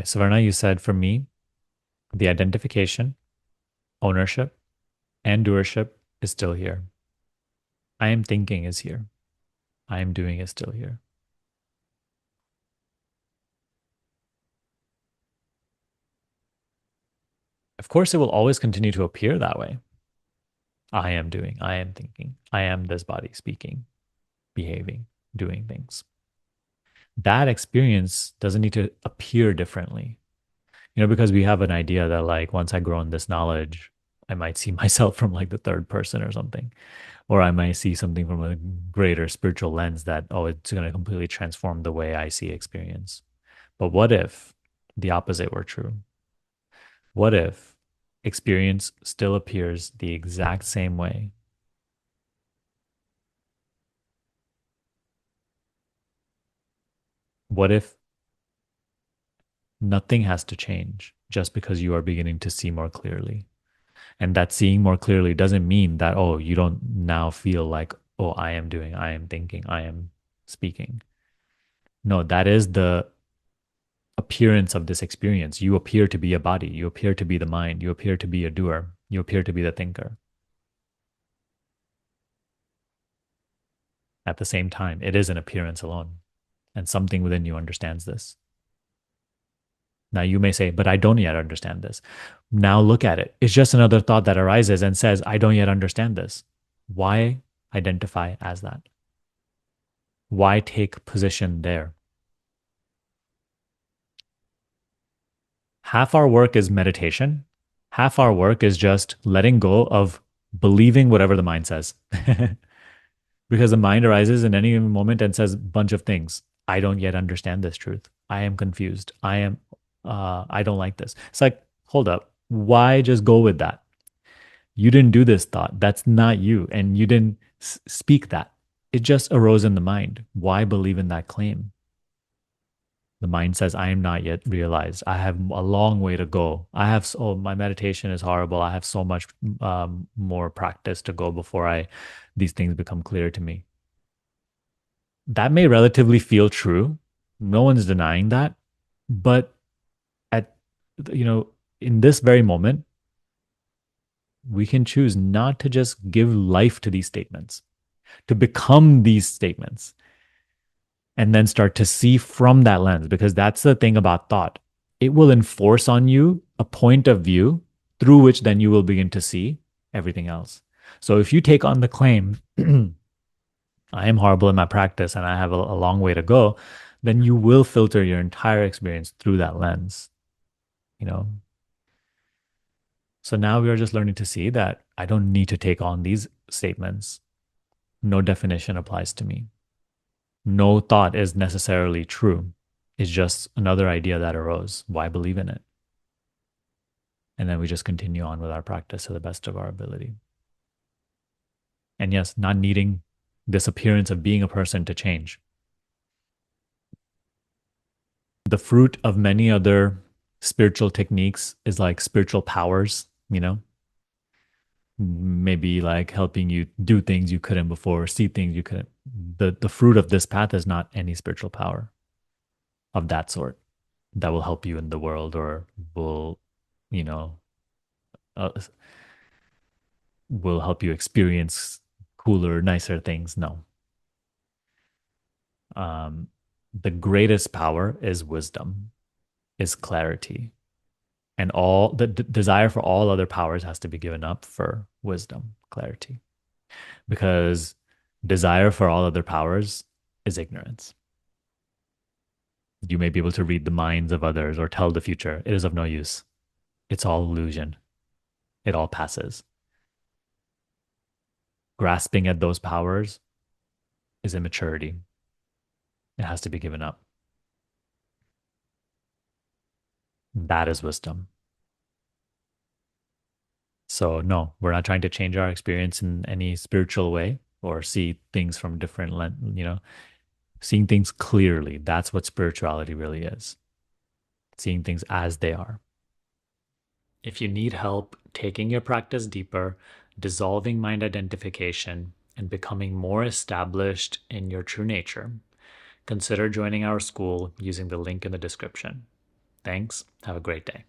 Okay, so Varna, you said for me, the identification, ownership, and doership is still here. I am thinking is here. I am doing is still here. Of course, it will always continue to appear that way. I am doing, I am thinking, I am this body speaking, behaving, doing things. That experience doesn't need to appear differently, because we have an idea that like once I grow in this knowledge, I might see myself from like the third person or something, or I might see something from a greater spiritual lens that, oh, it's going to completely transform the way I see experience. But what if the opposite were true? What if experience still appears the exact same way? What if nothing has to change just because you are beginning to see more clearly? And that seeing more clearly doesn't mean that, oh, you don't now feel like, oh, I am doing, I am thinking, I am speaking. No, that is the appearance of this experience. You appear to be a body, you appear to be the mind, you appear to be a doer, you appear to be the thinker. At the same time, it is an appearance alone, and something within you understands this. Now, you may say, but I don't yet understand this. Now, look at it. It's just another thought that arises and says, I don't yet understand this. Why identify as that? Why take position there? Half our work is meditation, half our work is just letting go of believing whatever the mind says. Because the mind arises in any moment and says a bunch of things. I don't yet understand this truth. I am confused. I don't like this. It's like, hold up. Why just go with that? You didn't do this thought. That's not you. And you didn't speak that. It just arose in the mind. Why believe in that claim? The mind says, I am not yet realized. I have a long way to go. My meditation is horrible. I have so much more practice to go before these things become clear to me. That may relatively feel true. No one's denying that. But at, you know, in this very moment, we can choose not to just give life to these statements, to become these statements, and then start to see from that lens, because that's the thing about thought. It will enforce on you a point of view through which then you will begin to see everything else. So if you take on the claim, I am horrible in my practice and I have a long way to go, then you will filter your entire experience through that lens, you know. So now we are just learning to see that I don't need to take on these statements. No definition applies to me. No thought is necessarily true. It's just another idea that arose. Why believe in it? And then we just continue on with our practice to the best of our ability. And yes, not needing this appearance of being a person to change. The fruit of many other spiritual techniques is like spiritual powers, maybe like helping you do things you couldn't before, see things you couldn't. The fruit of this path is not any spiritual power of that sort that will help you in the world or will, you know, uh, will help you experience cooler, nicer things. No. Um, the greatest power is wisdom, is clarity, and all the desire for all other powers has to be given up for wisdom, clarity, because desire for all other powers is ignorance. You may be able to read the minds of others or tell the future. It is of no use. It's all illusion. It all passes. Grasping at those powers is immaturity. It has to be given up. That is wisdom. So, no, we're not trying to change our experience in any spiritual way or see things from different seeing things clearly. That's what spirituality really is. Seeing things as they are. If you need help taking your practice deeper, dissolving mind identification, and becoming more established in your true nature, consider joining our school using the link in the description. Thanks. Have a great day.